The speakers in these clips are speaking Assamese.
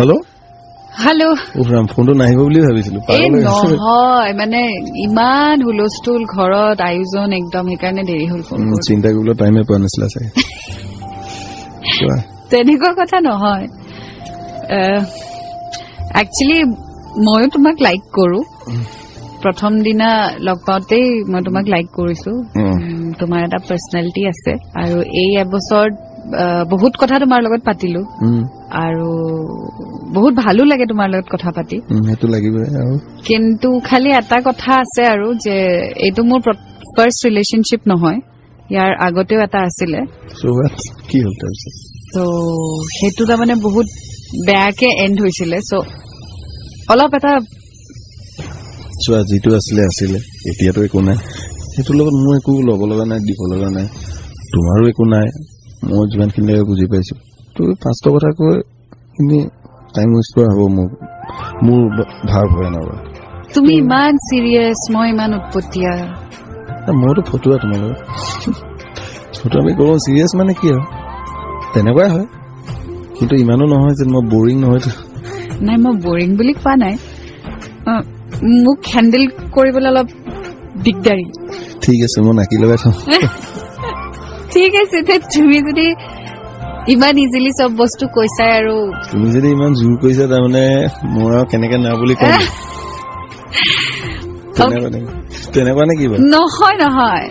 হেল্ল' হেল্ল' উফৰাম ফোনটো নাহিব বুলি ভাবিছিলো নহয় মানে ইমান হুলস্থুল ঘৰত আয়োজন একদম সেইকাৰণে দেৰি হ'ল ফোন চিন্তা কৰিবলৈ টাইমে পোৱা নাছিলা চাগে তেনেকুৱা কথা নহয় একচুৱেলি ময়ো তোমাক লাইক কৰো প্ৰথম দিনা লগ পাওঁতেই মই তোমাক লাইক কৰিছো তোমাৰ এটা পাৰ্চনেলিটি আছে আৰু এই এবছৰত বহুত কথা তোমাৰ লগত পাতিলো আৰু বহুত ভালো লাগে তোমাৰ লগত কথা পাতি সেইটো লাগিবই আৰু কিন্তু খালি এটা কথা আছে আৰু যে এইটো মোৰ ফাৰ্ষ্ট ৰিলেশনশ্বিপ নহয় ইয়াৰ আগতেও এটা আছিলে কি হ'ল তাৰপিছত তো সেইটো তাৰমানে বহুত বেয়াকে এণ্ড হৈছিলে চ' অলপ এটা চোৱা যিটো আছিলে এতিয়াতো একো নাই সেইটোৰ লগত মোৰ একো ল'ব লগা নাই দিব লগা নাই তোমাৰো একো নাই মই যিমানখিনি বুজি পাইছো তো পাঁচটা কথা কৈ কিন্তু টাইম ৱেষ্ট কৰা হ'ব মোৰ ভাৱ হয় না তুমি ইমান চিৰিয়াছ মই ইমান উৎপতীয়া মইতো ফটোৱা তোমালোক ফটো আমি কৰো চিৰিয়াছ মানে কি আৰু তেনেকুৱাই হয় কিন্তু ইমানো নহয় যে মই বৰিং নহয় নাই মই বৰিং বুলি কোৱা নাই মোক হেণ্ডেল কৰিবলৈ অলপ দিগদাৰী ঠিক আছে মই নাকি লগাই থম ঠিক আছে তুমি যদি ইমান ইজিলি চব বস্তু কৈছাই আৰু তুমি যদি ইমান জোৰ কৰিছা তাৰমানে মোৰ আৰু কেনেকে না বুলি কম তেনেকুৱা নে কিবা নহয়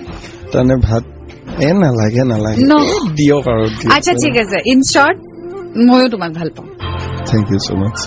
তাৰমানে ভাত নালাগে দিয়ক আৰু আচ্ছা ঠিক আছে ইন শ্বৰ্ট ময়ো তোমাক ভাল পাওঁ থেংক ইউ so much